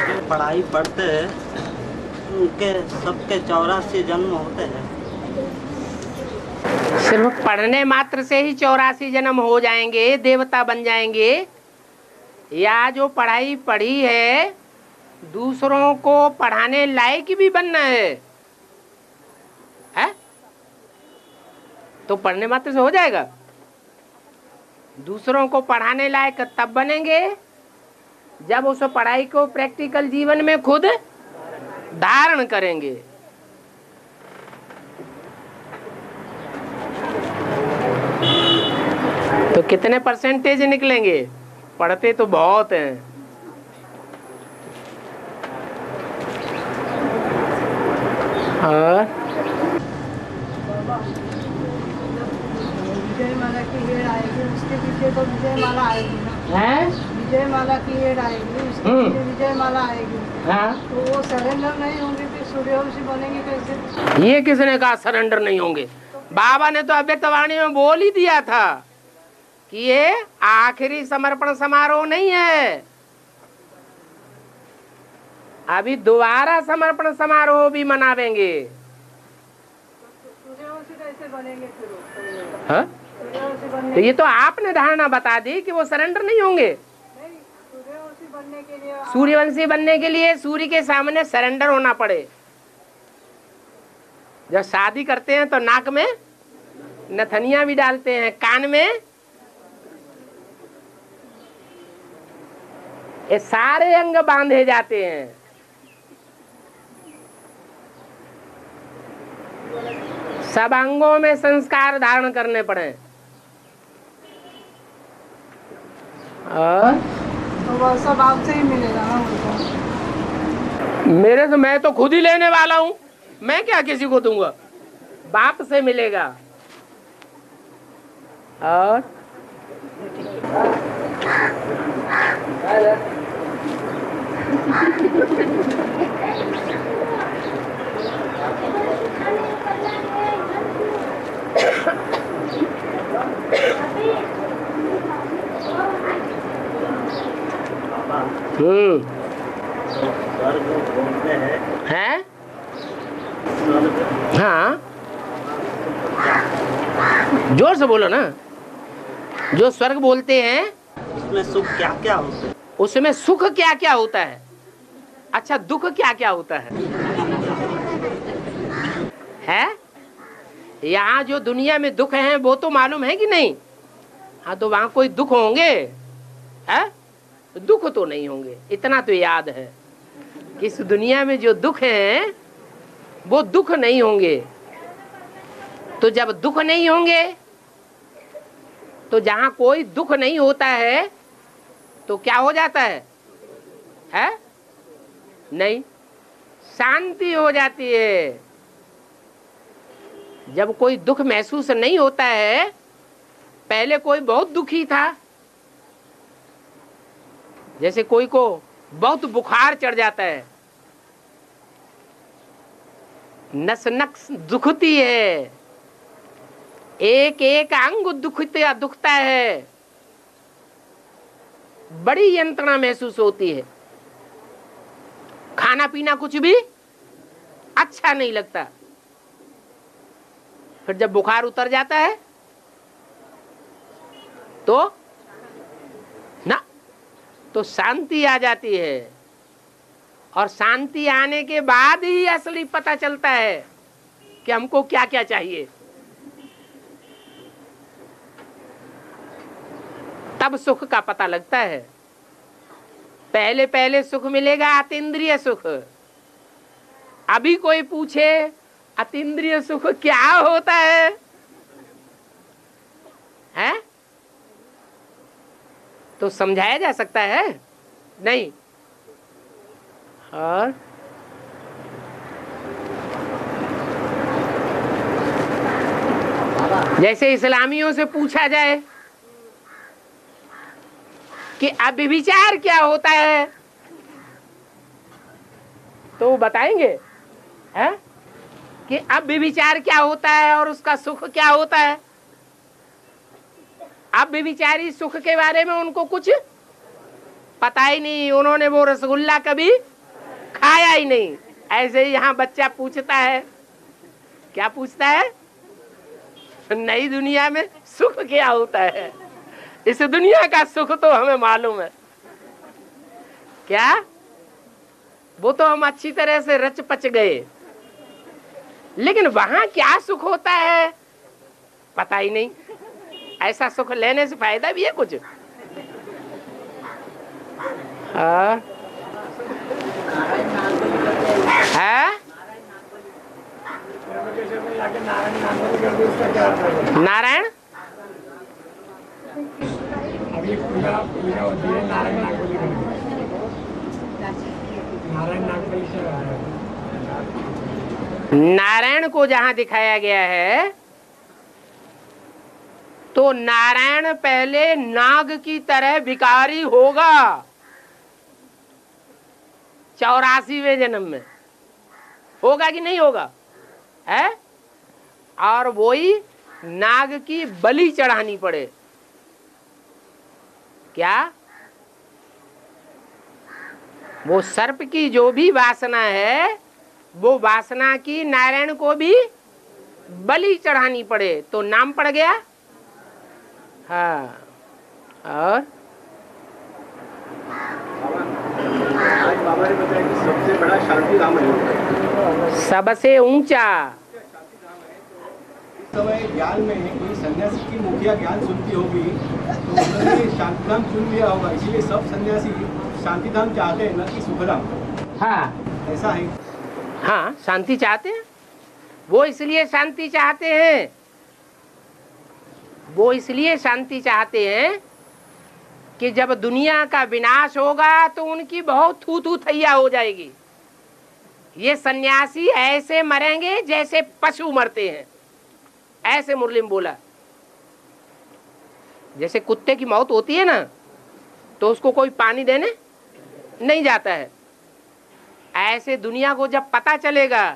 जो पढ़ाई पढ़ते हैं उनके सबके 84 जन्म होते हैं। सिर्फ पढ़ने मात्र से ही 84 जन्म हो जाएंगे, देवता बन जाएंगे? या जो पढ़ाई पढ़ी है दूसरों को पढ़ाने लायक भी बनना है? तो पढ़ने मात्र से हो जाएगा? दूसरों को पढ़ाने लायक तब बनेंगे जब उस पढ़ाई को प्रैक्टिकल जीवन में खुद धारण करेंगे। तो कितने परसेंटेज निकलेंगे? पढ़ते तो बहुत हैं। और विजय माला की हेड आएगी, उसके पीछे तो विजय माला आएगी ना। हैं? विजय माला की हेड आएगी, उसके पीछे विजय माला आएगी। हाँ? तो वो सरेंडर नहीं होंगे फिर सूर्यवंशी बनेंगे कैसे? ये किसने कहा सरेंडर नहीं होंगे? बाबा ने तो अव्यक्तवाणी में बोल ही दिया था कि ये आखिरी समर्पण समारोह नहीं है, अभी दोबारा समर्पण समारोह भी मनावेंगे। सूर्यवंशी कैसे बनेंगे फिर? हाँ? सूर्यवंशी बनने तो ये तो आपने धारणा बता दी कि वो सरेंडर नहीं होंगे। नहीं, सूर्यवंशी बनने के लिए सूर्यवंशी बनने के लिए सूर्य के सामने सरेंडर होना पड़े। जब शादी करते हैं तो नाक में नथनिया भी डालते हैं, कान में, ये सारे अंग बांधे जाते हैं। सब अंगों में संस्कार धारण करने पड़े। और तो वह सब आपसे ही मिलेगा ना उनको? मेरे से मैं तो खुद ही लेने वाला हूं, मैं क्या किसी को दूंगा? बाप से मिलेगा। और स्वर्ग बोलते हैं। हाँ, जोर से बोलो ना। जो स्वर्ग बोलते हैं उसमें सुख क्या क्या होते हैं? उसमें सुख क्या क्या होता है? अच्छा, दुख क्या क्या होता है? यहाँ जो दुनिया में दुख है वो तो मालूम है कि नहीं? हाँ, तो वहां कोई दुख होंगे? है? दुख तो नहीं होंगे, इतना तो याद है कि इस दुनिया में जो दुख है वो दुख नहीं होंगे। तो जब दुख नहीं होंगे तो जहां कोई दुख नहीं होता है तो क्या हो जाता है? नहीं, शांति हो जाती है। जब कोई दुख महसूस नहीं होता है, पहले कोई बहुत दुखी था, जैसे कोई को बहुत बुखार चढ़ जाता है, नस नस दुखती है, एक एक अंग दुखता है, बड़ी यंत्रणा महसूस होती है, खाना पीना कुछ भी अच्छा नहीं लगता। फिर जब बुखार उतर जाता है तो ना, तो शांति आ जाती है, और शांति आने के बाद ही असली पता चलता है कि हमको क्या क्या चाहिए। तब सुख का पता लगता है। पहले पहले सुख मिलेगा अतीन्द्रिय सुख। अभी कोई पूछे अतीन्द्रिय सुख क्या होता है? तो समझाया जा सकता है? नहीं। और जैसे इस्लामियों से पूछा जाए कि अव्यभिचार क्या होता है, तो बताएंगे कि अव्यभिचार क्या होता है और उसका सुख क्या होता है। अव्यभिचारी सुख के बारे में उनको कुछ पता ही नहीं। उन्होंने वो रसगुल्ला कभी पाया ही नहीं। ऐसे ही यहाँ बच्चा पूछता है, क्या पूछता है? नई दुनिया में सुख क्या होता है? इस दुनिया का सुख तो हमें मालूम है क्या, वो तो हम अच्छी तरह से रच पच गए, लेकिन वहां क्या सुख होता है पता ही नहीं। ऐसा सुख लेने से फायदा भी है कुछ? हाँ है? नारायण अभी पूजा पूजा होती है नारायण नागबली नारायण नागबली से नारायण को जहां दिखाया गया है तो नारायण पहले नाग की तरह भिखारी होगा 84वें जन्म में, होगा कि नहीं होगा है? और वही नाग की बलि चढ़ानी पड़े। क्या वो सर्प की जो भी वासना है वो वासना की नारायण को भी बलि चढ़ानी पड़े तो नाम पड़ गया। हाँ, और बाबा ने बताया कि सबसे बड़ा शांति धाम है, सबसे ऊंचा। इस समय ज्ञान में कोई सन्यासी की मुखिया ज्ञान सुनती होगी तो उन्होंने शांति धाम चुन लिया होगा, इसीलिए सब सन्यासी शांति धाम चाहते हैं, न कि सुखधाम। हाँ ऐसा है। हाँ, शांति चाहते हैं, वो इसलिए शांति चाहते हैं, वो इसलिए शांति चाहते हैं कि जब दुनिया का विनाश होगा तो उनकी बहुत थू थू थैया हो जाएगी। ये सन्यासी ऐसे मरेंगे जैसे पशु मरते हैं, ऐसे मुरली में बोला। जैसे कुत्ते की मौत होती है ना तो उसको कोई पानी देने नहीं जाता है, ऐसे दुनिया को जब पता चलेगा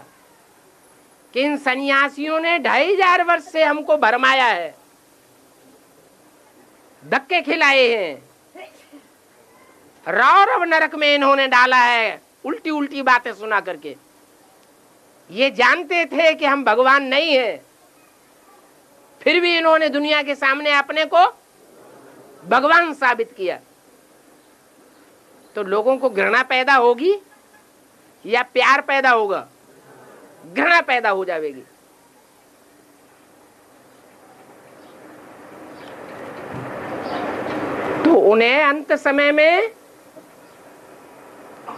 कि इन सन्यासियों ने 2500 वर्ष से हमको भरमाया है, धक्के खिलाए हैं, रौरव नरक में इन्होंने डाला है, उल्टी उल्टी बातें सुना करके। ये जानते थे कि हम भगवान नहीं हैं, फिर भी इन्होंने दुनिया के सामने अपने को भगवान साबित किया। तो लोगों को घृणा पैदा होगी या प्यार पैदा होगा? घृणा पैदा हो जाएगी। तो उन्हें अंत समय में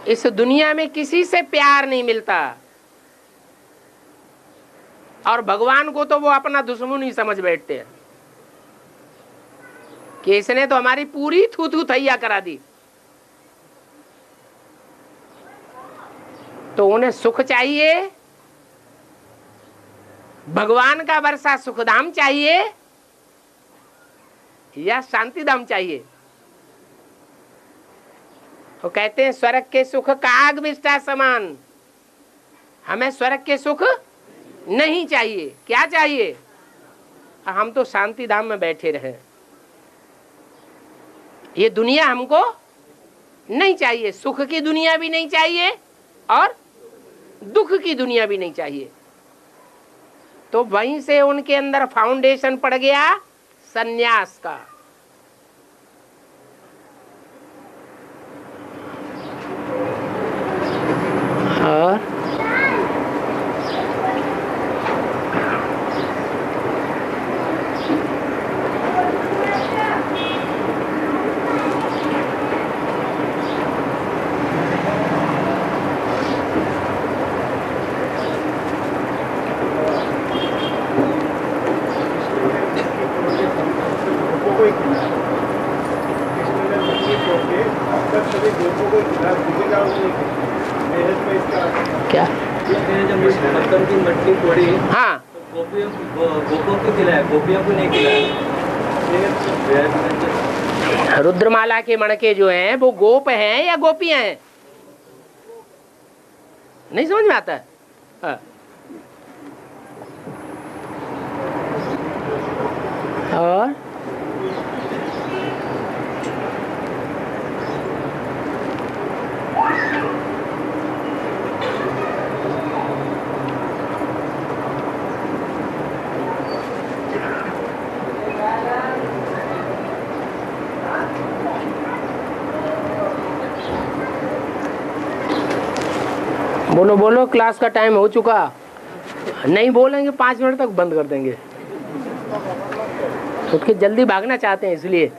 इस दुनिया में किसी से प्यार नहीं मिलता, और भगवान को तो वो अपना दुश्मन ही समझ बैठते हैं कि इसने तो हमारी पूरी थू थू थैया करा दी। तो उन्हें सुख चाहिए, भगवान का वर्षा सुखधाम चाहिए या शांतिधाम चाहिए? तो कहते हैं स्वर्ग के सुख काग विष्ठा समान, हमें स्वर्ग के सुख नहीं चाहिए। क्या चाहिए? हम तो शांतिधाम में बैठे रहे, ये दुनिया हमको नहीं चाहिए, सुख की दुनिया भी नहीं चाहिए और दुख की दुनिया भी नहीं चाहिए। तो वहीं से उनके अंदर फाउंडेशन पड़ गया सन्यास का। और क्या? जब मक्खन की मटकी फोड़ी हाँ, तो गोपियों को खिलाया, गोपियों को नहीं खिलाया। रुद्रमाला के मणके जो हैं वो गोप हैं या गोपियां हैं? नहीं समझ में आता है। हाँ। और बोलो बोलो, क्लास का टाइम हो चुका। नहीं बोलेंगे 5 मिनट तक बंद कर देंगे। उठ के जल्दी भागना चाहते हैं इसलिए।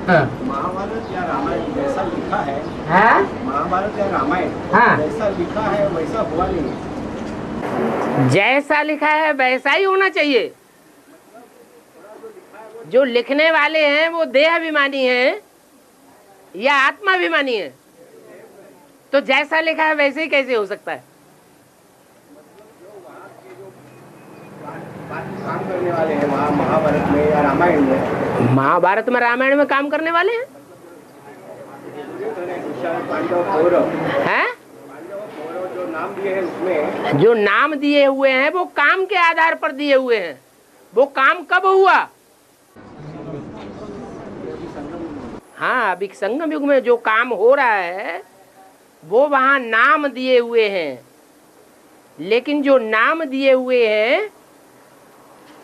हाँ महाभारत या रामायण जैसा लिखा है, हाँ महाभारत या रामायण हाँ। जैसा लिखा है वैसा हुआ नहीं। जैसा लिखा है वैसा ही होना चाहिए। जो लिखने वाले हैं वो देहाभिमानी हैं या आत्माभिमानी है? तो जैसा लिखा है वैसे ही कैसे हो सकता है? काम करने वाले हैं महाभारत में या रामायण में। महाभारत में रामायण में काम करने वाले हैं पांडव कौरव हैं? जो नाम दिए हैं उसमें, जो नाम दिए हुए हैं वो काम के आधार पर दिए हुए हैं। वो काम कब हुआ? हाँ, अभी संगम युग में जो काम हो रहा है वो वहां नाम दिए हुए हैं, लेकिन जो नाम दिए हुए हैं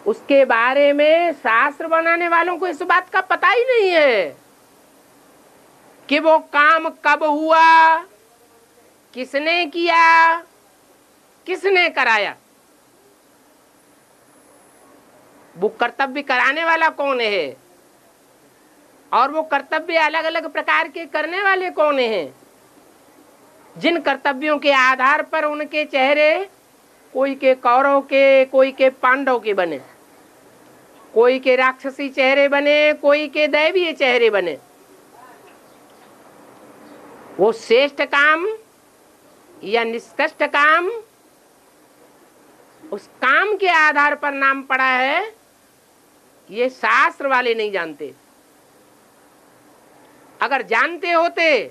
उसके बारे में शास्त्र बनाने वालों को इस बात का पता ही नहीं है कि वो काम कब हुआ, किसने किया, किसने कराया। वो कर्तव्य कराने वाला कौन है और वो कर्तव्य अलग अलग प्रकार के करने वाले कौन हैं। जिन कर्तव्यों के आधार पर उनके चेहरे कोई के कौरव के, कोई के पांडव के बने, कोई के राक्षसी चेहरे बने, कोई के दैवीय चेहरे बने, वो श्रेष्ठ काम या निष्कृष्ट काम, उस काम के आधार पर नाम पड़ा है, ये शास्त्र वाले नहीं जानते। अगर जानते होते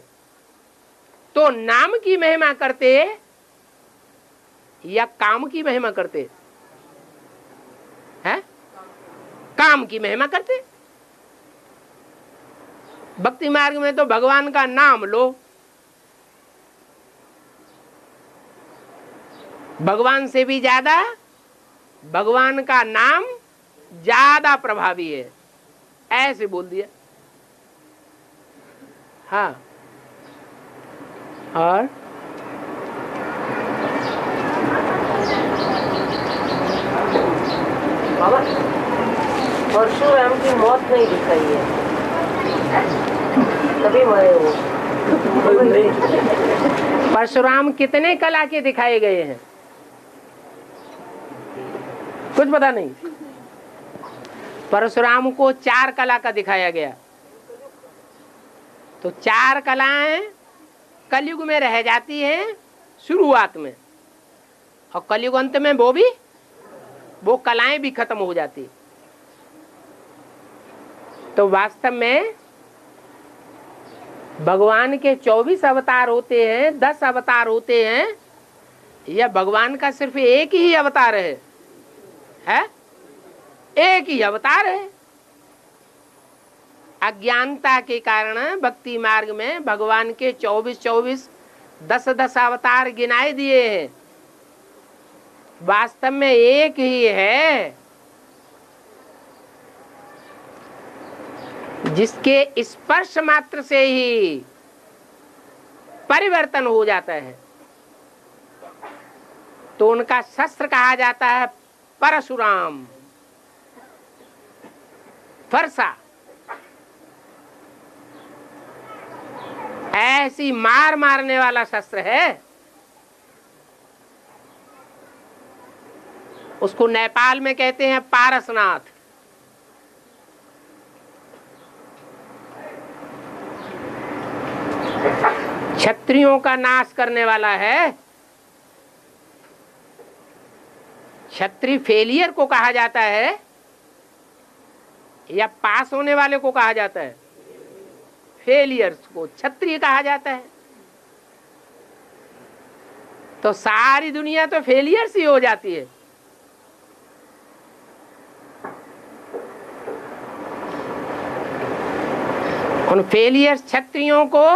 तो नाम की महिमा करते या काम की महिमा करते? हैं? काम की महिमा करते। भक्ति मार्ग में तो भगवान का नाम लो, भगवान से भी ज्यादा भगवान का नाम ज्यादा प्रभावी है, ऐसे बोल दिया। हाँ, और बाबा परशुराम की मौत नहीं दिखाई है, तभी मरे वो। परशुराम कितने कला के दिखाए गए हैं? कुछ पता नहीं। परशुराम को 4 कला का दिखाया गया। तो 4 कलाएं कलयुग में रह जाती हैं शुरुआत में, और कलयुग अंत में वो कलाएं भी खत्म हो जाती। तो वास्तव में भगवान के 24 अवतार होते हैं, 10 अवतार होते हैं, या भगवान का सिर्फ एक ही अवतार है? एक ही अवतार है। अज्ञानता के कारण भक्ति मार्ग में भगवान के 24-24, 10-10 अवतार गिनाए दिए हैं। वास्तव में एक ही है, जिसके स्पर्श मात्र से ही परिवर्तन हो जाता है। तो उनका शस्त्र कहा जाता है परशुराम, फरसा। ऐसी मारने वाला शस्त्र है, उसको नेपाल में कहते हैं पारसनाथ। क्षत्रियों का नाश करने वाला है। क्षत्रिय फेलियर को कहा जाता है या पास होने वाले को कहा जाता है? फेलियर्स को क्षत्रिय कहा जाता है। तो सारी दुनिया तो फेलियर्स ही हो जाती है। उन फेलियर्स क्षत्रियों को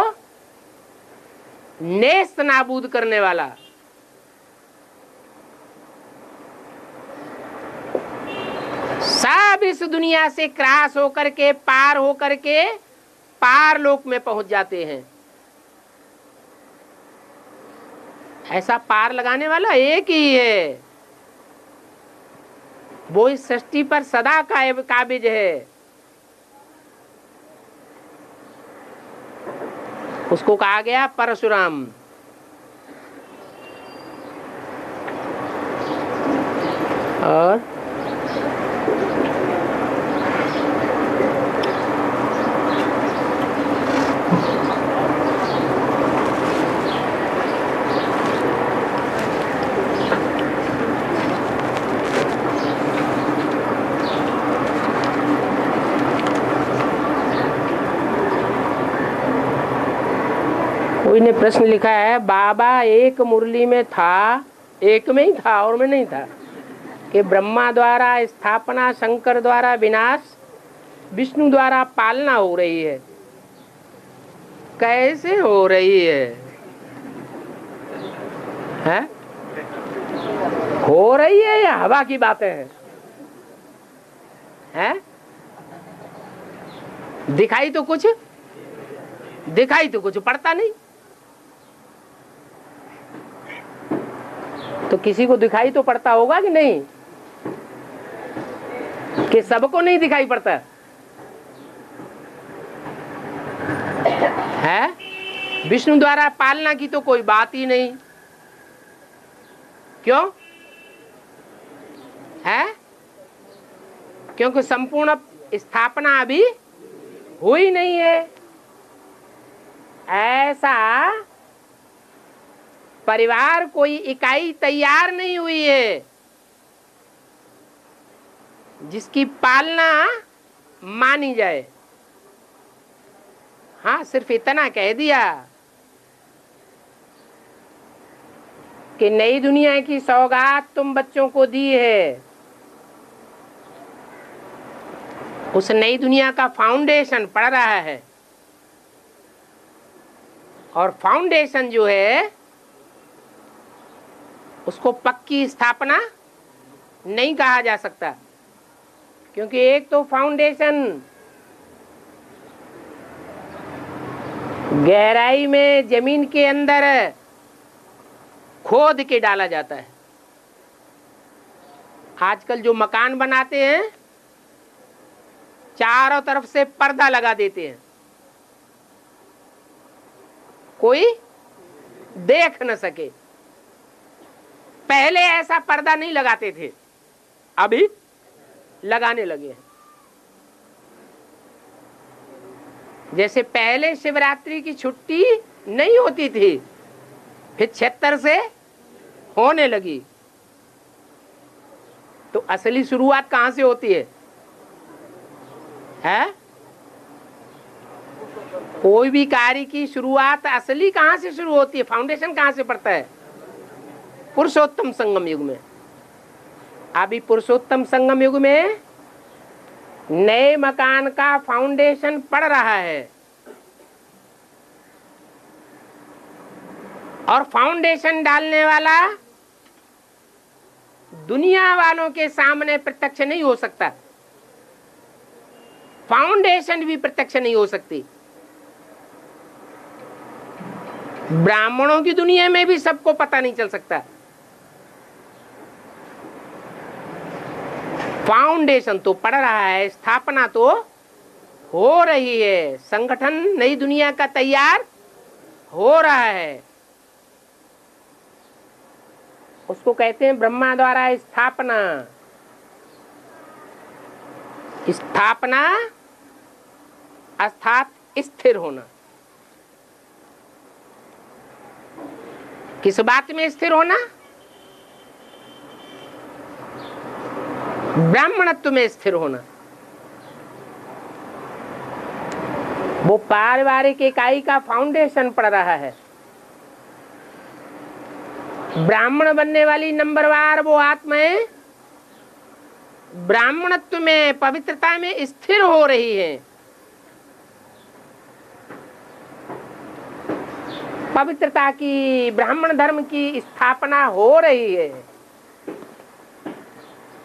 नेस्त नाबूद करने वाला। सब इस दुनिया से क्रॉस होकर के पार लोक में पहुंच जाते हैं। ऐसा पार लगाने वाला एक ही है, वो इस सृष्टि पर सदा काबिज है। उसको कहा गया परशुराम। और कोई ने प्रश्न लिखा है, बाबा एक मुरली में था, एक में ही था और में नहीं था, कि ब्रह्मा द्वारा स्थापना, शंकर द्वारा विनाश, विष्णु द्वारा पालना हो रही है। कैसे हो रही है? हैं? हो रही है या हवा की बातें हैं? हैं? दिखाई तो कुछ पड़ता नहीं। तो किसी को दिखाई तो पड़ता होगा कि नहीं? कि सबको नहीं दिखाई पड़ता है? विष्णु द्वारा पालना की तो कोई बात ही नहीं। क्यों है? क्योंकि संपूर्ण स्थापना अभी हुई नहीं है। ऐसा परिवार, कोई इकाई तैयार नहीं हुई है जिसकी पालना मानी जाए। हाँ, सिर्फ इतना कह दिया कि नई दुनिया की सौगात तुम बच्चों को दी है। उस नई दुनिया का फाउंडेशन पड़ रहा है, और फाउंडेशन जो है उसको पक्की स्थापना नहीं कहा जा सकता, क्योंकि एक तो फाउंडेशन गहराई में जमीन के अंदर खोद के डाला जाता है। आजकल जो मकान बनाते हैं चारों तरफ से पर्दा लगा देते हैं, कोई देख न सके। पहले ऐसा पर्दा नहीं लगाते थे, अभी लगाने लगे हैं। जैसे पहले शिवरात्रि की छुट्टी नहीं होती थी, फिर 76 से होने लगी। तो असली शुरुआत कहां से होती है? कोई भी कार्य की शुरुआत असली कहां से शुरू होती है? फाउंडेशन कहां से पड़ता है? पुरुषोत्तम संगम युग में। अभी पुरुषोत्तम संगम युग में नए मकान का फाउंडेशन पड़ रहा है, और फाउंडेशन डालने वाला दुनिया वालों के सामने प्रत्यक्ष नहीं हो सकता। फाउंडेशन भी प्रत्यक्ष नहीं हो सकती। ब्राह्मणों की दुनिया में भी सबको पता नहीं चल सकता। फाउंडेशन तो पड़ रहा है, स्थापना तो हो रही है, संगठन नई दुनिया का तैयार हो रहा है। उसको कहते हैं ब्रह्मा द्वारा स्थापना। स्थापना अर्थात स्थिर होना। किस बात में स्थिर होना? ब्राह्मणत्व में स्थिर होना। वो पारिवारिक इकाई का फाउंडेशन पड़ रहा है। ब्राह्मण बनने वाली नंबरवार वो आत्माएं ब्राह्मणत्व में, पवित्रता में स्थिर हो रही है। पवित्रता की, ब्राह्मण धर्म की स्थापना हो रही है।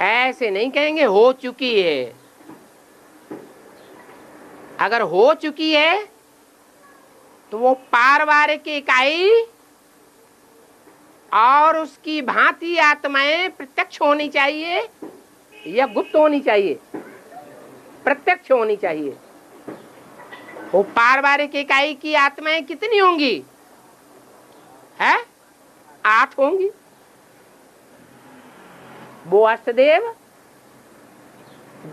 ऐसे नहीं कहेंगे हो चुकी है। अगर हो चुकी है तो वो पारिवारिक इकाई और उसकी भांति आत्माएं प्रत्यक्ष होनी चाहिए या गुप्त होनी चाहिए? प्रत्यक्ष होनी चाहिए। वो पारिवारिक इकाई की आत्माएं कितनी होंगी? है 8 होंगी। वो अष्टदेव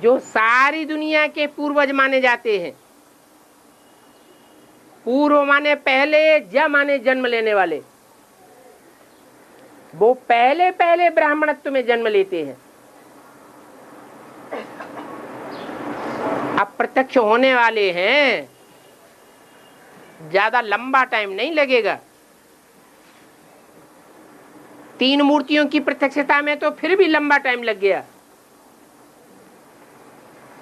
जो सारी दुनिया के पूर्वज माने जाते हैं। पूर्व माने पहले, ज माने जन्म लेने वाले। वो पहले पहले ब्राह्मणत्व में जन्म लेते हैं। अब प्रत्यक्ष होने वाले हैं। ज्यादा लंबा टाइम नहीं लगेगा। 3 मूर्तियों की प्रत्यक्षता में तो फिर भी लंबा टाइम लग गया,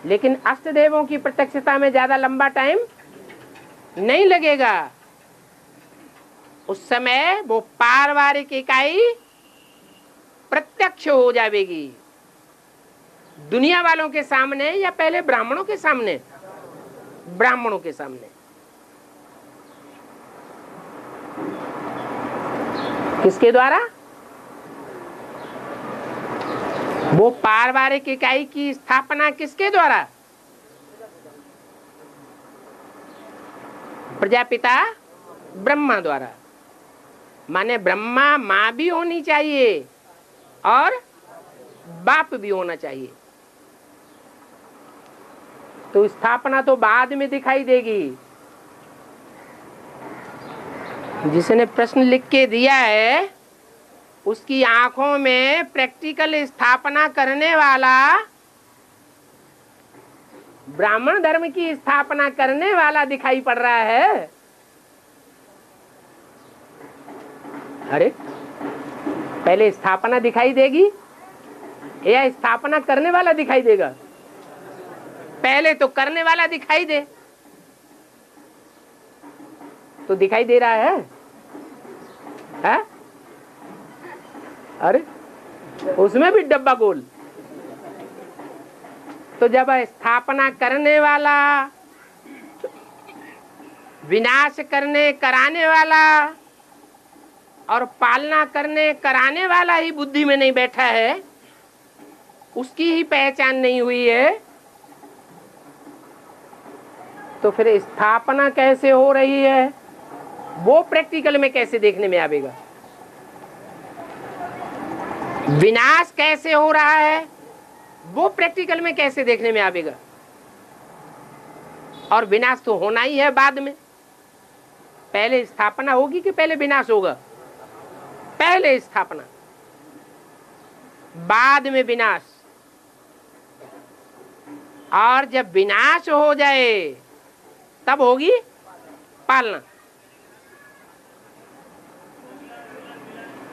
लेकिन अष्टदेवों की प्रत्यक्षता में ज्यादा लंबा टाइम नहीं लगेगा। उस समय वो पारिवारिक इकाई प्रत्यक्ष हो जाएगी। दुनिया वालों के सामने या पहले ब्राह्मणों के सामने? ब्राह्मणों के सामने। किसके द्वारा? वो पारिवारिक इकाई की स्थापना किसके द्वारा? प्रजापिता ब्रह्मा द्वारा। माने ब्रह्मा माँ भी होनी चाहिए और बाप भी होना चाहिए। तो स्थापना तो बाद में दिखाई देगी। जिसने प्रश्न लिख के दिया है उसकी आंखों में प्रैक्टिकल स्थापना करने वाला, ब्राह्मण धर्म की स्थापना करने वाला दिखाई पड़ रहा है। अरे पहले स्थापना दिखाई देगी या स्थापना करने वाला दिखाई देगा? पहले तो करने वाला दिखाई दे। तो दिखाई दे रहा है? अरे उसमें भी डब्बा गोल। तो जब स्थापना करने वाला, विनाश करने कराने वाला और पालना करने कराने वाला ही बुद्धि में नहीं बैठा है, उसकी ही पहचान नहीं हुई है, तो फिर स्थापना कैसे हो रही है वो प्रैक्टिकल में कैसे देखने में आवेगा? विनाश कैसे हो रहा है वो प्रैक्टिकल में कैसे देखने में आवेगा? और विनाश तो होना ही है बाद में। पहले स्थापना होगी कि पहले विनाश होगा? पहले स्थापना, बाद में विनाश। और जब विनाश हो जाए तब होगी पालना।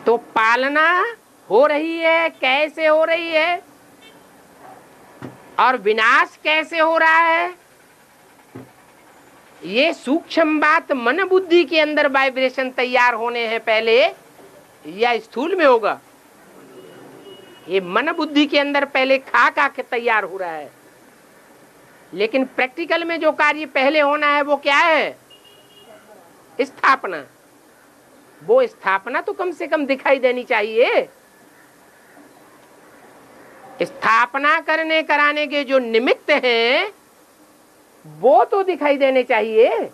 तो पालना हो रही है, कैसे हो रही है और विनाश कैसे हो रहा है, ये सूक्ष्म बात मन बुद्धि के अंदर वाइब्रेशन तैयार होने हैं पहले या स्थूल में होगा? ये मन बुद्धि के अंदर पहले खा के तैयार हो रहा है। लेकिन प्रैक्टिकल में जो कार्य पहले होना है वो क्या है? स्थापना। वो स्थापना तो कम से कम दिखाई देनी चाहिए। स्थापना करने कराने के जो निमित्त हैं वो तो दिखाई देने चाहिए।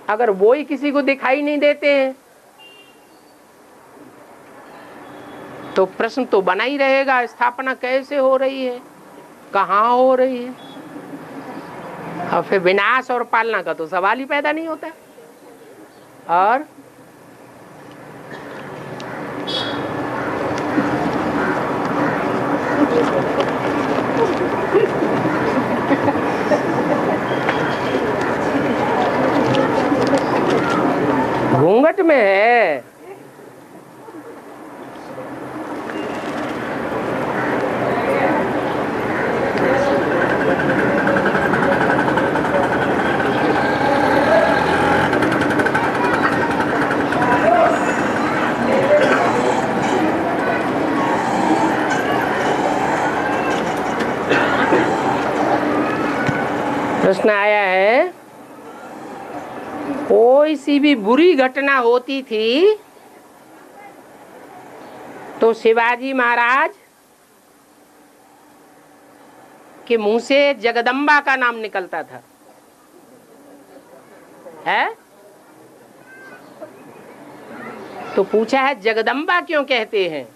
अगर वो ही किसी को दिखाई नहीं देते हैं तो प्रश्न तो बना ही रहेगा, स्थापना कैसे हो रही है, कहाँ हो रही है? और फिर विनाश और पालना का तो सवाल ही पैदा नहीं होता। और घूंघट में है। प्रश्न आया है, कोई सी भी बुरी घटना होती थी तो शिवाजी महाराज के मुंह से जगदम्बा का नाम निकलता था, है? तो पूछा है जगदम्बा क्यों कहते हैं,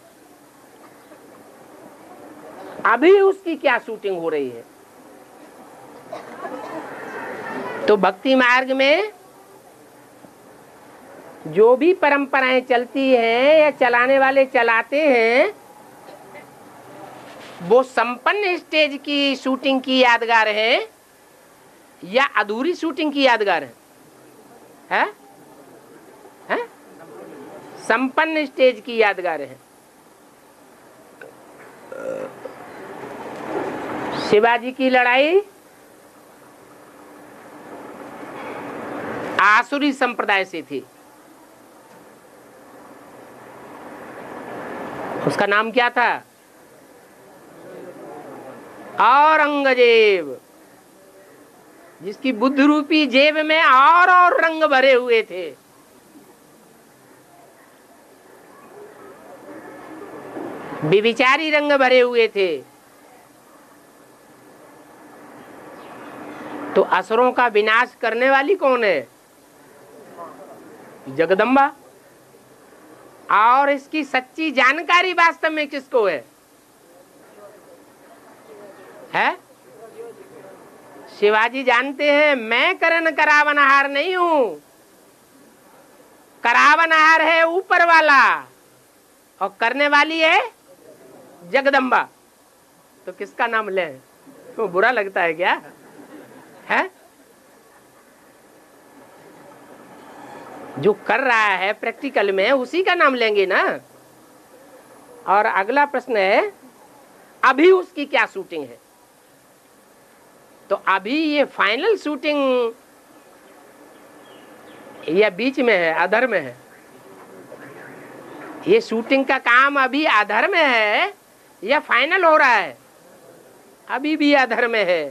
अभी उसकी क्या शूटिंग हो रही है? तो भक्ति मार्ग में जो भी परंपराएं चलती हैं या चलाने वाले चलाते हैं, वो संपन्न स्टेज की शूटिंग की यादगार है या अधूरी शूटिंग की यादगार है? हैं? संपन्न स्टेज की यादगार है। शिवाजी की लड़ाई आसुरी संप्रदाय से थी। उसका नाम क्या था? औरंगजेब, जिसकी बुद्ध रूपी जेब में और रंग भरे हुए थे। विविचारी रंग भरे हुए थे। तो असुरों का विनाश करने वाली कौन है? जगदम्बा। और इसकी सच्ची जानकारी वास्तव में किसको है? शिवाजी जानते हैं मैं करण करावनहार नहीं हूं, करावनहार है ऊपर वाला और करने वाली है जगदम्बा। तो किसका नाम ले? तो बुरा लगता है क्या? है जो कर रहा है प्रैक्टिकल में उसी का नाम लेंगे ना। और अगला प्रश्न है, अभी उसकी क्या शूटिंग है? तो अभी ये फाइनल शूटिंग या बीच में है, अधर में है? ये शूटिंग का काम अभी अधर में है या फाइनल हो रहा है? अभी भी अधर में है।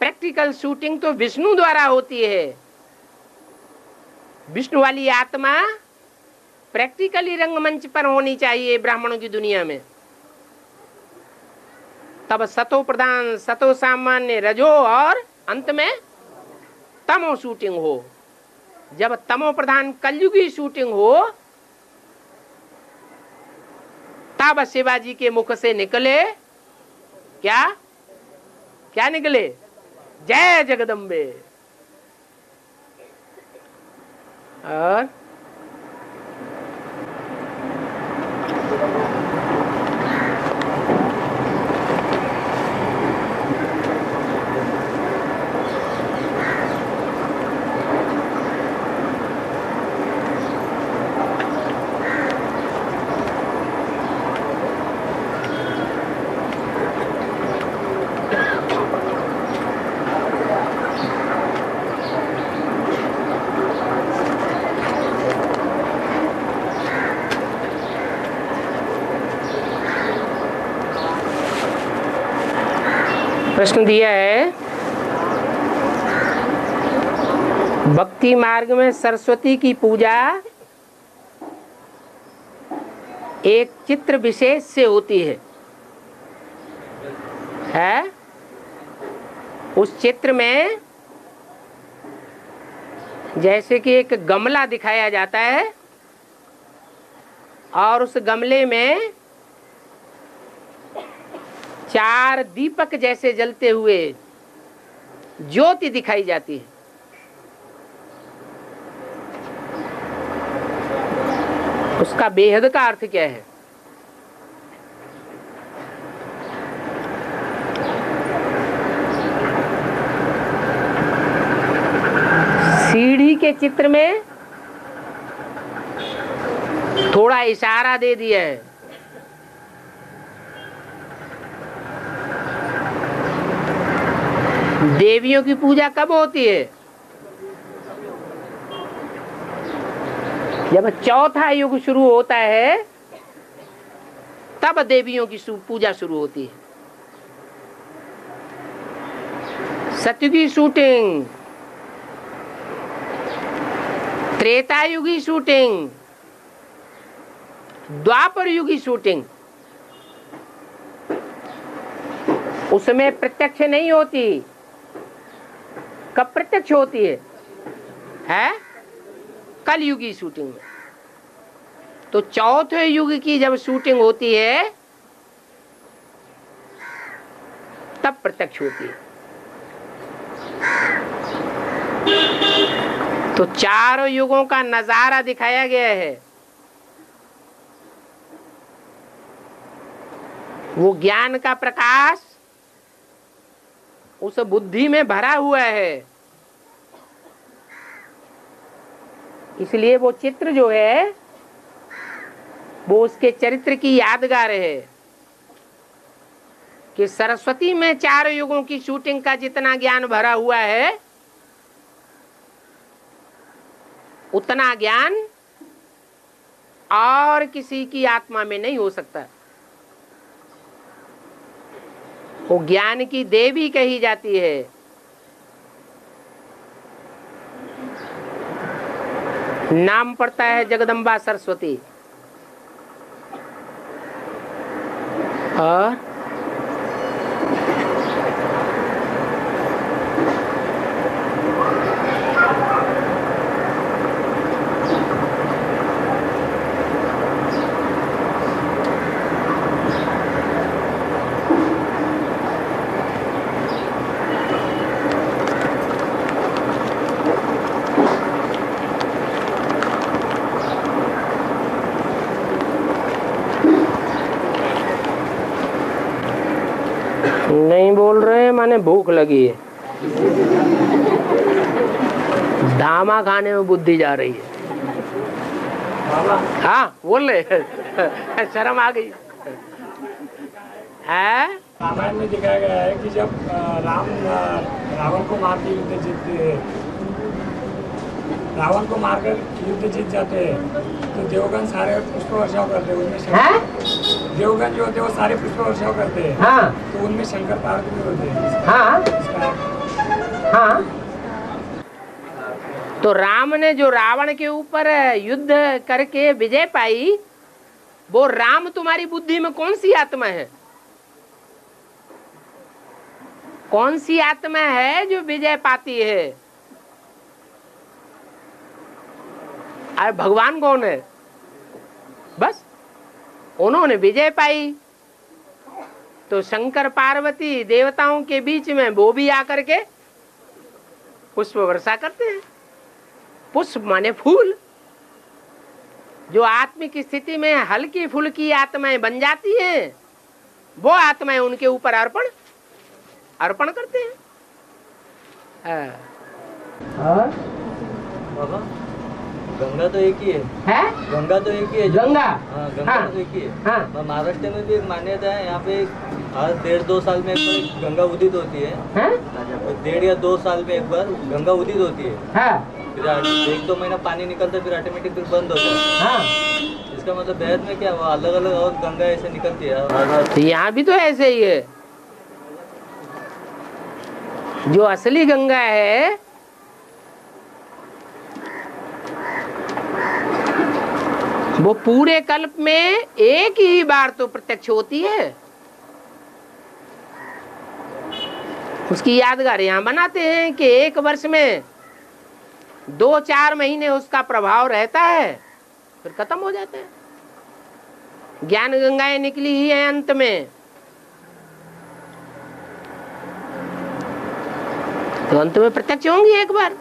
प्रैक्टिकल शूटिंग तो विष्णु द्वारा होती है। विष्णु वाली आत्मा प्रैक्टिकली रंगमंच पर होनी चाहिए ब्राह्मणों की दुनिया में। तब सतो प्रधान, सतो सामान्य, रजो और अंत में तमो शूटिंग हो। जब तमो प्रधान कलयुगी शूटिंग हो तब शिवाजी के मुख से निकले क्या? क्या निकले? जय जगदम्बे। और प्रश्न दिया है, भक्ति मार्ग में सरस्वती की पूजा एक चित्र विशेष से होती है? उस चित्र में जैसे कि एक गमला दिखाया जाता है और उस गमले में 4 दीपक जैसे जलते हुए ज्योति दिखाई जाती है। उसका बेहद का अर्थ क्या है? सीढ़ी के चित्र में थोड़ा इशारा दे दिया है। देवियों की पूजा कब होती है? जब चौथा युग शुरू होता है तब देवियों की पूजा शुरू होती है। सतयुगी शूटिंग, त्रेतायुगी शूटिंग, द्वापर युगी शूटिंग। उसमें प्रत्यक्ष नहीं होती। कब प्रत्यक्ष होती है? कलयुगी शूटिंग में। तो चौथे युग की जब शूटिंग होती है तब प्रत्यक्ष होती है। तो चारों युगों का नजारा दिखाया गया है। वो ज्ञान का प्रकाश उस बुद्धि में भरा हुआ है। इसलिए वो चित्र जो है वो उसके चरित्र की यादगार है कि सरस्वती में चार युगों की शूटिंग का जितना ज्ञान भरा हुआ है उतना ज्ञान और किसी की आत्मा में नहीं हो सकता। वो ज्ञान की देवी कही जाती है। नाम पड़ता है जगदम्बा सरस्वती। और नहीं बोल रहे माने भूख लगी है। धामा खाने में बुद्धि जा रही है। हाँ बोल रहे शर्म आ गई है। रामायण में दिखाया गया है कि जब राम रावण को मार के युद्ध जीतते हैं, रावण को मारकर युद्ध जीत जाते हैं तो देवगन सारे पुष्प वर्षाव करते हैं। उनमें देवगन जो होते हैं वो सारे पुष्प वर्षाव करते हैं। हाँ तो उनमें शंकर पार्वती भी होते हैं। हाँ हाँ। तो राम ने जो रावण के ऊपर युद्ध करके विजय पाई, वो राम तुम्हारी बुद्धि में कौन सी आत्मा है? कौन सी आत्मा है जो विजय पाती है? अरे भगवान कौन है? बस उन्होंने विजय पाई तो शंकर पार्वती देवताओं के बीच में वो भी आकर के पुष्प वर्षा करते हैं। पुष्प माने फूल। जो आत्मिक स्थिति में हल्की फुल्की आत्माएं बन जाती हैं वो आत्माएं उनके ऊपर अर्पण करते हैं। बाबा गंगा तो एक ही है? गंगा तो एक ही है। गंगा हाँ गंगा हाँ, तो एक ही है। हाँ। महाराष्ट्र में भी एक मान्यता है, यहाँ पे हर 1.5-2 साल में एक बार गंगा उदित होती है। 1.5 या 2 साल में एक बार गंगा उदित होती है। फिर 1-2 महीना पानी निकलता है, फिर ऑटोमेटिक फिर बंद होता है। हाँ। इसका मतलब वेद में क्या हुआ, अलग अलग और गंगा ऐसे निकलती है। तो यहाँ भी तो ऐसे ही है। जो असली गंगा है वो पूरे कल्प में एक ही बार तो प्रत्यक्ष होती है। उसकी यादगार यहाँ बनाते हैं कि एक वर्ष में 2-4 महीने उसका प्रभाव रहता है, फिर खत्म हो जाता है। ज्ञान गंगाएं निकली ही है अंत में, तो अंत में प्रत्यक्ष होंगी एक बार।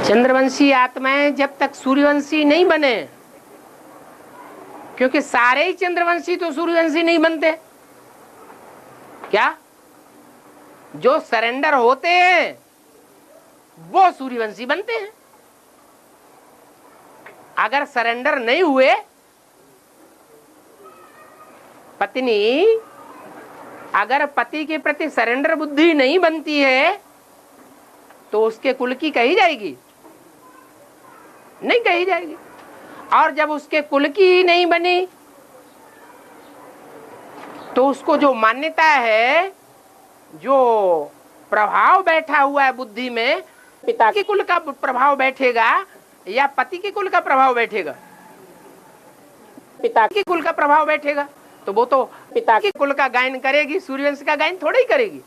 चंद्रवंशी आत्माएं जब तक सूर्यवंशी नहीं बने, क्योंकि सारे ही चंद्रवंशी तो सूर्यवंशी नहीं बनते। क्या जो सरेंडर होते हैं वो सूर्यवंशी बनते हैं। अगर सरेंडर नहीं हुए, पत्नी अगर पति के प्रति सरेंडर बुद्धि नहीं बनती है तो उसके कुल की कही जाएगी? नहीं कही जाएगी। और जब उसके कुल की ही नहीं बनी तो उसको जो मान्यता है, जो प्रभाव बैठा हुआ है बुद्धि में, पिता के कुल का प्रभाव बैठेगा या पति के कुल का प्रभाव बैठेगा? पिता के कुल का प्रभाव बैठेगा। तो वो तो पिता के कुल का गायन करेगी, सूर्यवंश का गायन थोड़ा ही करेगी।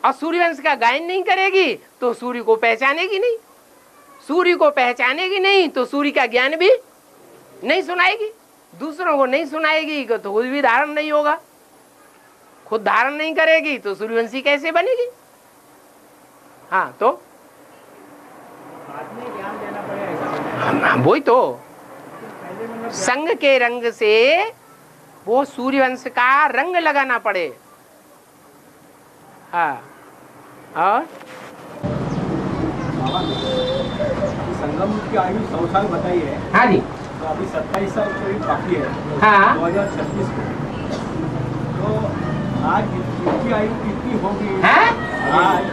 और सूर्यवंश का गायन नहीं करेगी तो सूर्य को पहचानेगी नहीं, सूर्य को पहचानेगी नहीं तो सूर्य का ज्ञान भी नहीं सुनाएगी, दूसरों को नहीं सुनाएगी तो खुद भी धारण नहीं होगा। खुद धारण नहीं करेगी तो सूर्यवंशी कैसे बनेगी? हाँ, तो वही तो संग के रंग से वो सूर्यवंश का रंग लगाना पड़े। हाँ, और संगम की आयु 100 साल बताई है। हाँ जी। तो अभी 27 साल करीब बाकी है। हाँ। 2036 को। तो आज इसकी आयु कितनी होगी? आज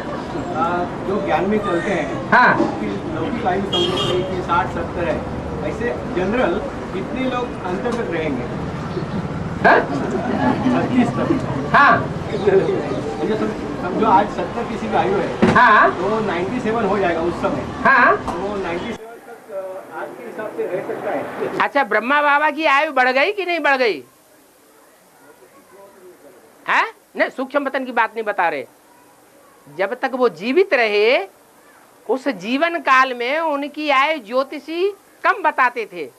जो ज्ञान में चलते हैं, हाँ, उसकी लौकिक आयु समझो कि 60-70 है। ऐसे जनरल कितने लोग अंत तक रहेंगे? 36 तक। हाँ, समझो आज 70 किसी की आयु है, हाँ, तो 97 हो जाएगा उस समय। हाँ। तो 97 तक आज के हिसाब से रह सकता है। अच्छा, ब्रह्मा बाबा की आयु बढ़ गई कि नहीं बढ़ गई? है नहीं, सूक्ष्म वतन की बात नहीं बता रहे। जब तक वो जीवित रहे उस जीवन काल में उनकी आयु ज्योतिषी कम बताते थे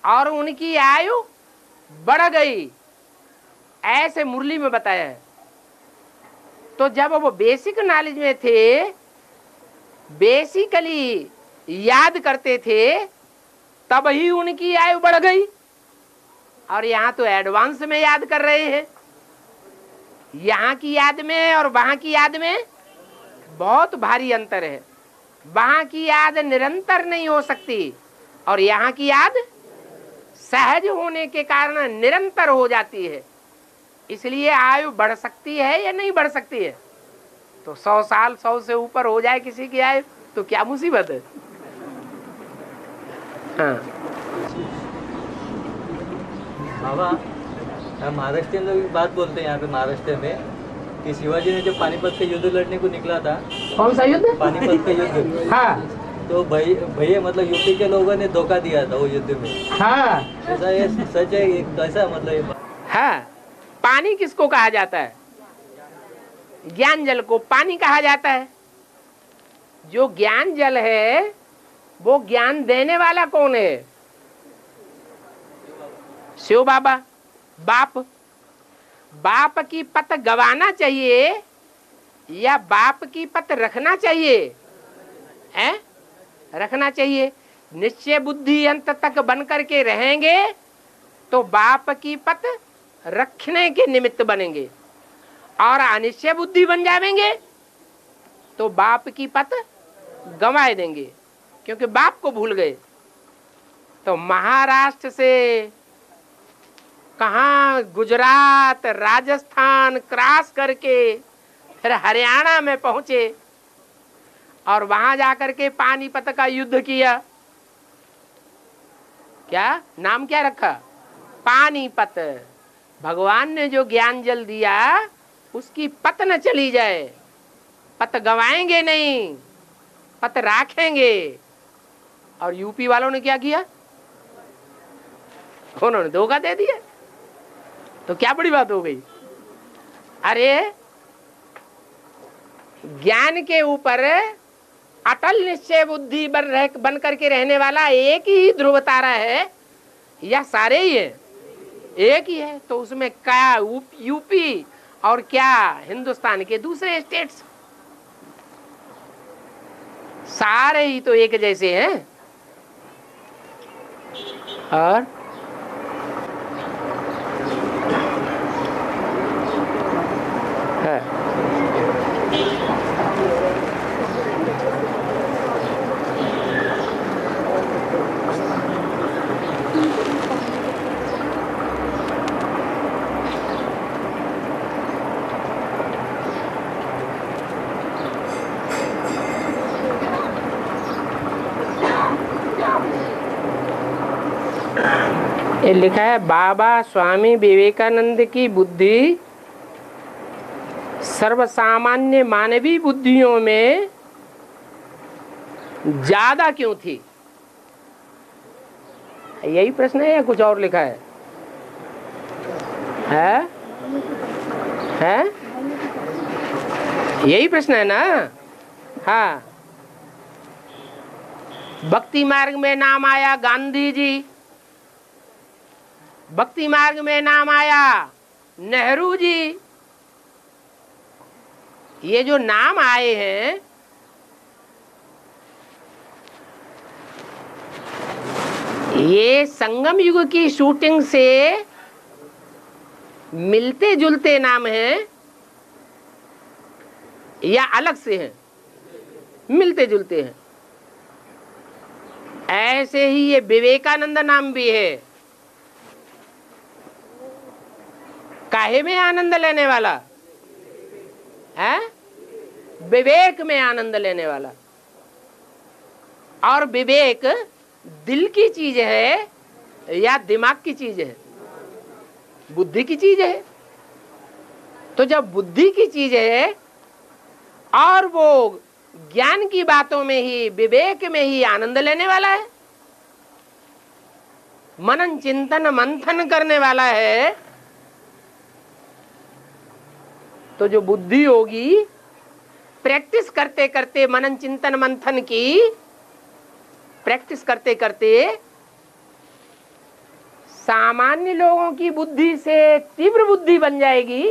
और उनकी आयु बढ़ गई, ऐसे मुरली में बताया है। तो जब वो बेसिक नॉलेज में थे, बेसिकली याद करते थे, तब ही उनकी आयु बढ़ गई। और यहाँ तो एडवांस में याद कर रहे हैं। यहाँ की याद में और वहाँ की याद में बहुत भारी अंतर है। वहाँ की याद निरंतर नहीं हो सकती और यहाँ की याद सहज होने के कारण निरंतर हो जाती है। इसलिए आयु बढ़ सकती है या नहीं बढ़ सकती है? तो 100 साल, 100 से ऊपर हो जाए किसी की आयु तो क्या मुसीबत है? हाँ। बाबा, हम महाराष्ट्र लोग एक बात बोलते हैं यहाँ पे महाराष्ट्र में कि शिवाजी ने जब पानीपत का युद्ध लड़ने को निकला था। कौन सा युद्ध? पानीपत का युद्ध। हाँ। तो भैया मतलब यूपी के लोगों ने धोखा दिया था वो युद्ध में। हाँ। ऐसा ये सच है? कैसा मतलब? हाँ, पानी किसको कहा जाता है? ज्ञान जल को पानी कहा जाता है। जो ज्ञान जल है वो ज्ञान देने वाला कौन है? शिव बाबा। बाप। बाप की पत गवाना चाहिए या बाप की पत रखना चाहिए? हैं? रखना चाहिए। निश्चय बुद्धि अंत तक बन करके रहेंगे तो बाप की पत रखने के निमित्त बनेंगे, और अनिश्चय बुद्धि बन जाएंगे तो बाप की पत गंवाए देंगे, क्योंकि बाप को भूल गए। तो महाराष्ट्र से कहाँ गुजरात, राजस्थान क्रॉस करके फिर हरियाणा में पहुंचे और वहां जाकर के पानीपत का युद्ध किया। क्या नाम क्या रखा? पानीपत। भगवान ने जो ज्ञान जल दिया उसकी पत न चली जाए। पत गवाएंगे नहीं, पत राखेंगे। और यूपी वालों ने क्या किया? उन्होंने धोखा दे दिया। तो क्या बड़ी बात हो गई? अरे ज्ञान के ऊपर अटल निश्चय बुद्धि बन करके रहने वाला एक ही ध्रुव तारा है या सारे ही है? एक ही है। तो उसमें क्या यूपी और क्या हिंदुस्तान के दूसरे स्टेट्स, सारे ही तो एक जैसे हैं। और ये लिखा है बाबा स्वामी विवेकानंद की बुद्धि सर्वसामान्य मानवीय बुद्धियों में ज्यादा क्यों थी? यही प्रश्न है या कुछ और लिखा है? हैं? यही प्रश्न है ना? हाँ। भक्ति मार्ग में नाम आया गांधी जी, भक्ति मार्ग में नाम आया नेहरू जी। ये जो नाम आए हैं ये संगम युग की शूटिंग से मिलते जुलते नाम हैं या अलग से हैं? मिलते जुलते हैं। ऐसे ही ये विवेकानंद नाम भी है, काहे में आनंद लेने वाला है? विवेक में आनंद लेने वाला। और विवेक दिल की चीज है या दिमाग की चीज है? बुद्धि की चीज है। तो जब बुद्धि की चीज है और वो ज्ञान की बातों में ही, विवेक में ही आनंद लेने वाला है, मनन चिंतन मंथन करने वाला है, तो जो बुद्धि होगी प्रैक्टिस करते करते, मनन चिंतन मंथन की प्रैक्टिस करते करते सामान्य लोगों की बुद्धि से तीव्र बुद्धि बन जाएगी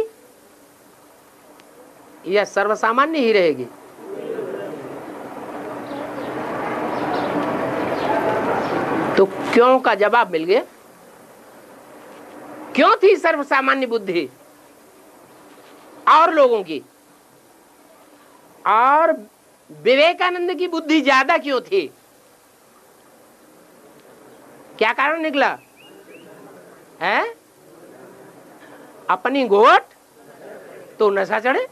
या सर्वसामान्य ही रहेगी? तो क्यों का जवाब मिल गया। क्यों थी सर्वसामान्य बुद्धि और लोगों की, और विवेकानंद की बुद्धि ज्यादा क्यों थी? क्या कारण निकला है? अपनी घोट तो नशा चढ़े।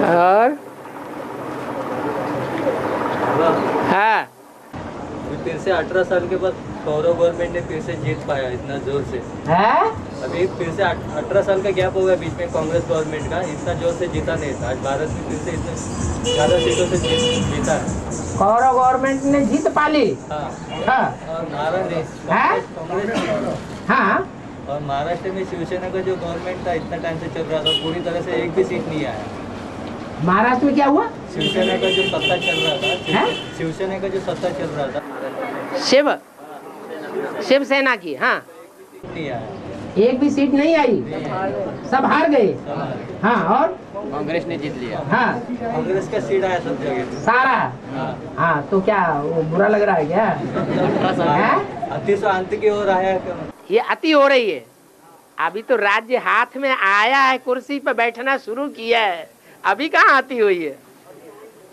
और हाँ, फिर से 18 साल के बाद कौरव गवर्नमेंट ने फिर से जीत पाया इतना जोर से। अभी फिर से 18 साल का गैप हो गया बीच में कांग्रेस गवर्नमेंट का, इतना जोर से जीता नहीं था। आज भारत में फिर से इतने ज्यादा सीटों से जीता है। कौरव गवर्नमेंट ने जीत पाली। हाँ। हाँ। और महाराष्ट्र हाँ। और महाराष्ट्र में शिवसेना का जो गवर्नमेंट था इतना टाइम से चल रहा था, पूरी तरह से एक भी सीट नहीं आया। महाराष्ट्र में क्या हुआ? शिवसेना का जो सत्ता चल रहा था, शिवसेना का जो सत्ता चल रहा था, शिवसेना की, हाँ, नहीं आया, एक भी सीट नहीं आई, सब हार गए। हाँ, और कांग्रेस ने जीत लिया। हाँ, कांग्रेस का सीट आया सब जगह सारा। हाँ, तो क्या वो बुरा लग रहा है क्या? अति शांति की ओर आया। ये अति हो रही है। अभी तो राज्य हाथ में आया है, कुर्सी पे बैठना शुरू किया है, अभी कहाँ अति हुई है?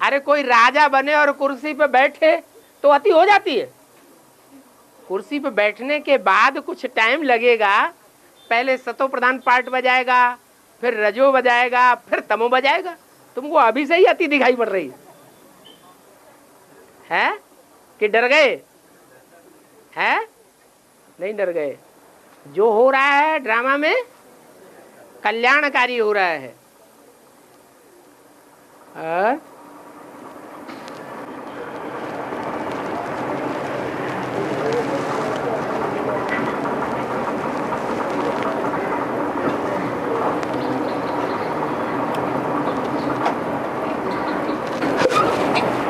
अरे कोई राजा बने और कुर्सी पे बैठे तो अति हो जाती है। कुर्सी पे बैठने के बाद कुछ टाइम लगेगा, पहले सतो प्रधान पार्ट बजाएगा, फिर रजो बजाएगा, फिर तमो बजाएगा। तुमको अभी से ही अति दिखाई पड़ रही है कि डर गए? है नहीं डर गए। जो हो रहा है ड्रामा में कल्याणकारी हो रहा है। और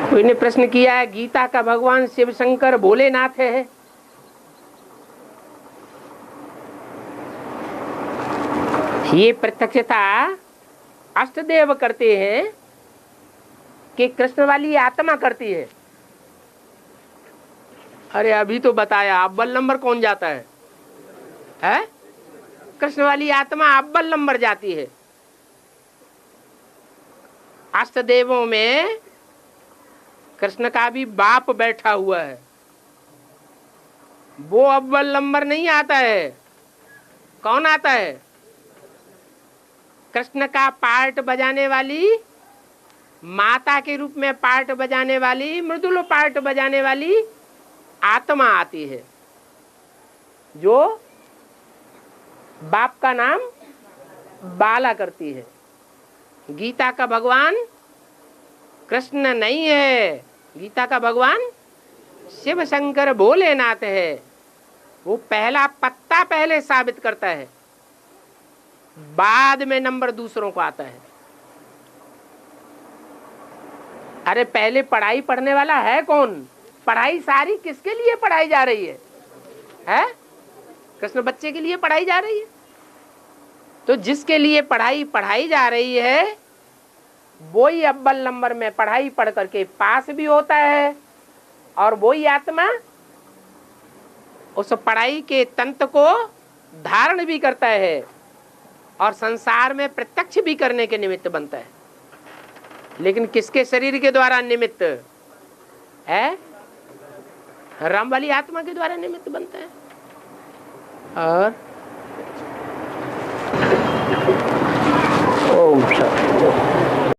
कोई ने प्रश्न किया है, गीता का भगवान शिव शंकर भोलेनाथ है? ये प्रत्यक्षता अष्टदेव करते हैं कि कृष्ण वाली आत्मा करती है। अरे अभी तो बताया, अव्वल नंबर कौन जाता है? कृष्ण वाली आत्मा अव्वल नंबर जाती है। अष्टदेवों में कृष्ण का भी बाप बैठा हुआ है, वो अव्वल नंबर नहीं आता है। कौन आता है? कृष्ण का पार्ट बजाने वाली माता के रूप में पार्ट बजाने वाली, मृदुल पार्ट बजाने वाली आत्मा आती है, जो बाप का नाम बाला करती है। गीता का भगवान कृष्ण नहीं है, गीता का भगवान शिव शंकर भोलेनाथ है। वो पहला पत्ता पहले साबित करता है, बाद में नंबर दूसरों को आता है। अरे पहले पढ़ाई पढ़ने वाला है कौन? पढ़ाई सारी किसके लिए पढ़ाई जा रही है? कृष्ण बच्चे के लिए पढ़ाई जा रही है। तो जिसके लिए पढ़ाई पढ़ाई जा रही है वही अव्वल नंबर में पढ़ाई पढ़ करके पास भी होता है, और वही आत्मा उस पढ़ाई के तंत्र को धारण भी करता है और संसार में प्रत्यक्ष भी करने के निमित्त बनता है। लेकिन किसके शरीर के द्वारा निमित्त है? राम वाली आत्मा के द्वारा निमित्त बनता है। और